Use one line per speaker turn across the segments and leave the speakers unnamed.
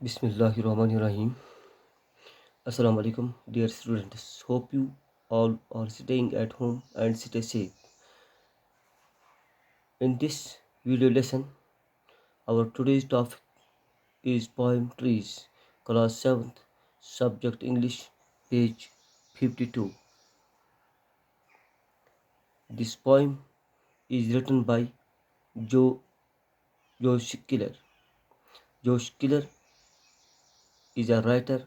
Bismillahirrahmanirrahim. Assalamu alaikum, dear students. Hope you all are staying at home and stay safe. In this video lesson, our today's topic is poem Trees, class 7th, subject English, page 52. This poem is written by Josh Killer. Josh Killer is a writer,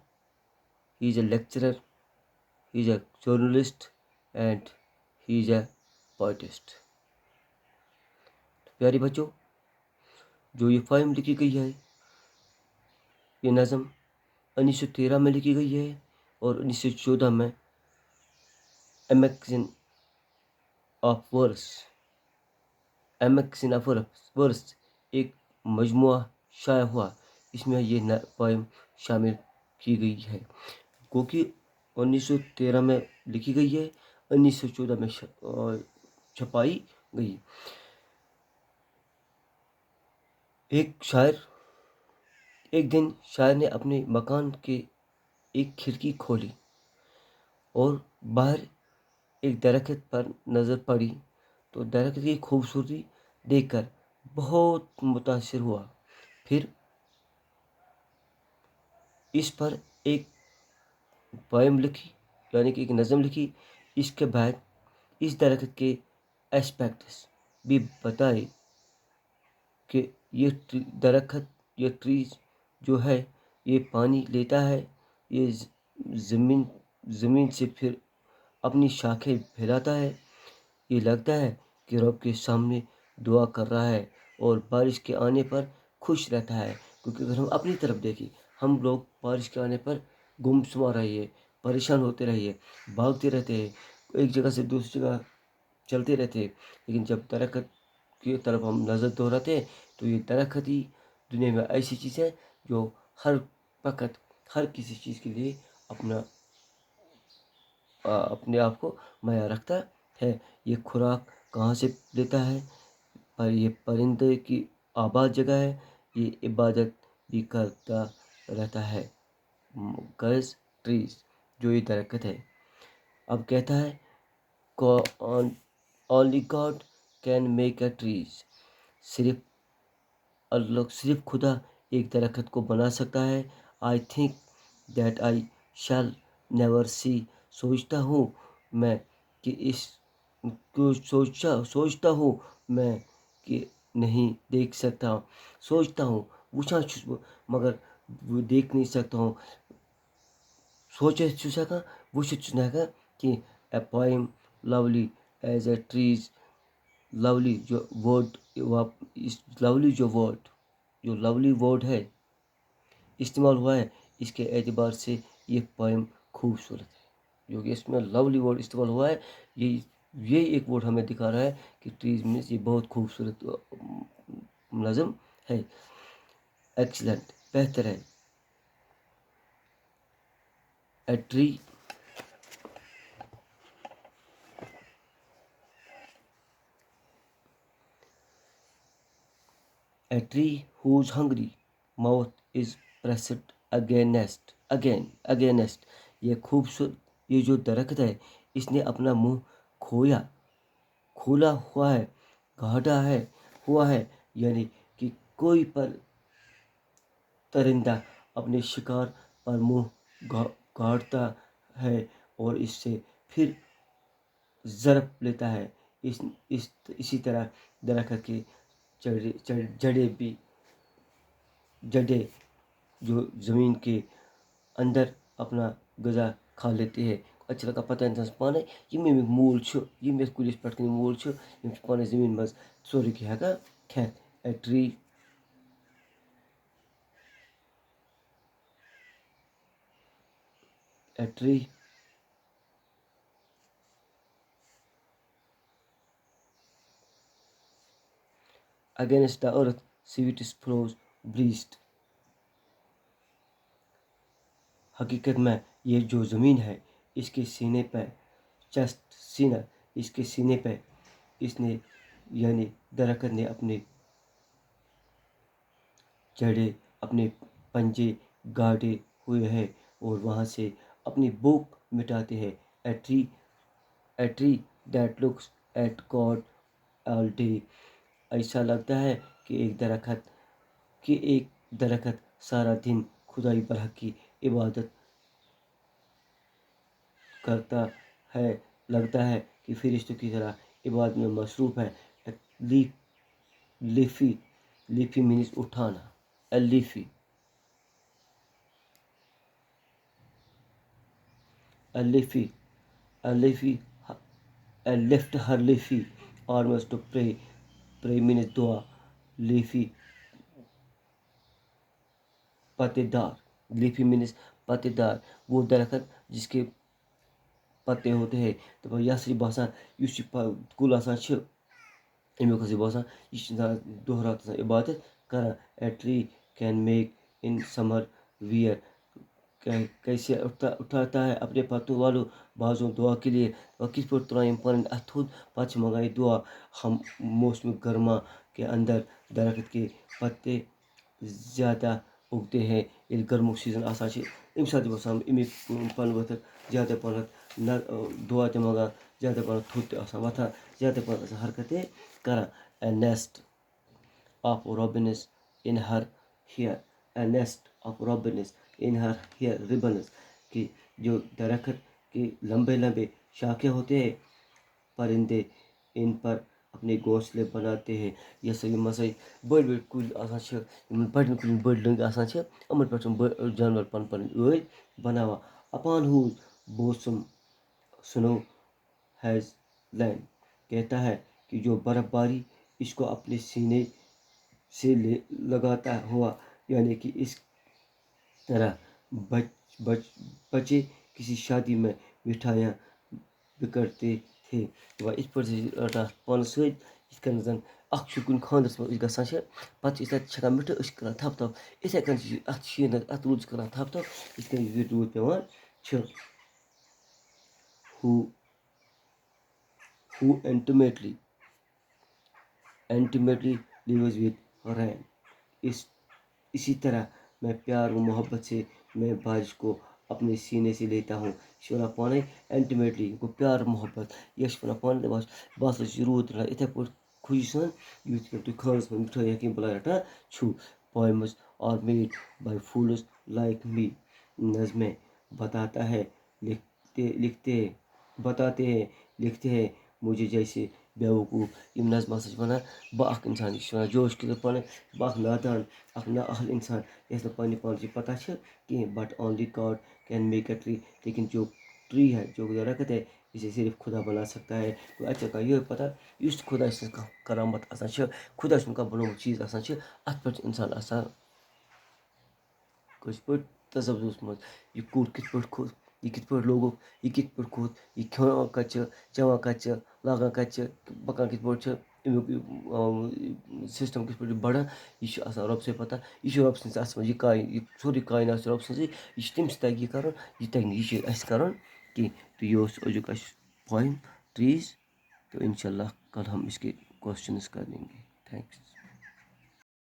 he is a lecturer, he is a journalist, and he is a poetist. प्यारे बच्चों, जो ये poem लिखी गई है, ये नज़म 1913 में लिखी गई है और 1914 में ए मैगज़ीन ऑफ वर्स एक मजमुआ शाया हुआ, इसमें ये पोएम शामिल की गई है, क्योंकि 1913 में लिखी गई है, 1914 में छपाई गई। एक दिन शायर ने अपने मकान के एक खिड़की खोली और बाहर एक दरख्त पर नज़र पड़ी तो दरख्त की खूबसूरती देखकर बहुत मुतासिर हुआ। फिर इस पर एक पोएम लिखी, यानी कि एक नज़म लिखी। इसके बाद इस दरख्त के एस्पेक्ट्स भी बताए कि ये दरख्त, ये ट्रीज जो है, ये पानी लेता है, ये ज़मीन से फिर अपनी शाखें फैलाता है। ये लगता है कि रब के सामने दुआ कर रहा है और बारिश के आने पर खुश रहता है, क्योंकि अगर हम अपनी तरफ देखें, हम लोग बारिश के आने पर गुमसुमा रहिए, परेशान होते रहिए, भागते रहते हैं, एक जगह से दूसरी जगह चलते रहते हैं। लेकिन जब दरख्त की तरफ हम नज़र दोहराते हैं तो ये दरख्त ही दुनिया में ऐसी चीज़ है जो हर वक्त हर किसी चीज़ के लिए अपने आप को मुहैया रखता है। ये खुराक कहाँ से लेता है? पर ये परिंदे की आबाद जगह है, ये इबादत भी करता रहता है। गर्ल्स ट्रीज, जो ये दरख्त है। अब कहता है, only God can make a trees, सिर्फ खुदा एक दरख्त को बना सकता है। I think that I shell never see, सोचता हूँ मैं कि सोचता हूँ मैं कि नहीं देख सकता, सोचता हूँ वुछा मगर वो देख नहीं सकता हूँ। सोचे चुसाका वुछ चुनाका कि a poem lovely as a trees, lovely जो लवली वर्ड है इस्तेमाल हुआ है, इसके एतबार से ये पोएम खूबसूरत है। जो कि इसमें लवली वर्ड इस्तेमाल हुआ है, ये एक वर्ड हमें दिखा रहा है कि ट्रीज में ये बहुत खूबसूरत नज़म है। एक्सीलेंट, बेहतर है। ए tree whose hungry mouth is pressed against, ये खूबसूरत, ये जो दरख्त है, इसने अपना मुंह खोला हुआ है, गाढ़ा हुआ है, यानी कि कोई पर परिंदा अपने शिकार पर मुंह गाड़ता है और इससे फिर ज़रब लेता है। इसी तरह दरख्त की जड़ें जो ज़मीन के अंदर अपना गज़ा खा लेते हैं। अच्छा लगा पता इंसान पाने ये मूल छो, ये मेरे कुलिस पटकने मूल छो, ये पाने ज़मीन मज सोरी की हैगा खैर। A tree against the earth, sweet flows breathed। हकीकत में ये जो ज़मीन है, इसके सीने पर इसके सीने पर इसने, यानी दरख्त ने अपने जड़ें, अपने पंजे गाड़े हुए हैं और वहाँ से अपनी भूख मिटाते हैं। A tree that looks at God all day. ऐसा लगता है कि एक दरख्त सारा दिन खुदाई बरहक की इबादत करता है। लगता है कि फरिश्तों की तरह इबादत में मसरूफ़ है। लीफ लीफी लीफी मीन्स उठाना। Leafy leafy a leafy a left her leafy arms to pray means dua। leafy पत्तेदार लीफी मीन्स पत्तेदार वो दरख्त जिसके पत्ते होते हैं। तो यह सी बसान यह कुल आसान अमुक बसान यह दोहरात इबादत करान। A tree can make in summer wear कैसे उठाता है अपने पत्तों वालों बाजों दुआ के लिए। और किस पर तुराई पर अथुद पच मंगाई दुआ। हम मौसम गर्मा के अंदर दरख्त के पत्ते ज़्यादा उगते हैं। ये गर्मुक सीजन आसान अम साथ बसान अमिक पन वथ ज़्यादा पन न दुआ ते मंगान ज़्यादा पन थुद वथान ज़्यादा पन हरकतें करान। A nest of robins in her hair. A nest of robins in her hair ribbons कि जो दरख्त के लंबे लंबे शाखे होते हैं परिंदे इन पर अपने घोंसले बनाते हैं। यह सभी मसई बड़ बड़ कुल बड़न कुल बड़ लंग अमन पे जानवर पन पन ٲय बनावा। अपान हु बोसम स्नो हैज़ लैंड कहता है कि जो बर्फबारी इसको अपने सीने से लगाता हुआ यानी कि इस तरह बच्चे किसी शादी में मिठाइयाँ बिकरते थे। वह इस पर पान सन जन कुन खानदरस मज गसान पे छकान मिठ कर थप थप इथे कन अत शीन अत रूद कर थप थप इत rude पेवान। who intimately lives with rain। इसी तरह मैं प्यार व मोहब्बत से मैं बारिश को अपने सीने से लेता हूँ। शोरा पाने इंटीमेटली को प्यार मोहब्बत यश वना पाने बस रूद इथे पे खुशी सन यूथ के खानस में मिठाई यकीन बुला रटा छू। Poems are made by fools like me. नज़में बताता है बताते हैं लिखते हैं मुझे जैसे बेवकूफ़। यम नज़म वन बह इंसान यह जोश के पान बह नादान नाअहल इंसान यस पानी पान पता कहें। But only God can make a tree. लेकिन जो ट्री है जो दरख्त है इसे सिर्फ खुदा बना सकता है। तो अच्छा का यह पता इस खुदा करामत आसान खुदा बनोमुत चीज़ आसान अत पे इंसान आसान कश पे तसव्वुर मज यह कुल कित पे खोत यह कित पे लोगुक यह कित पे खोत यह खान कत चवान कत लागान कत पकान कित पे सिस्टम कित पे बढ़ान यह रब से पता। यह रब सज अत मज यह सोरी कायनात रब सज यह तम तक यह कर यह तक यह कर कि तो यह अजुक पोइम ट्रीज। तो इंशाल्लाह कल हम इसके क्वेश्चंस करेंगे। थैंक्स।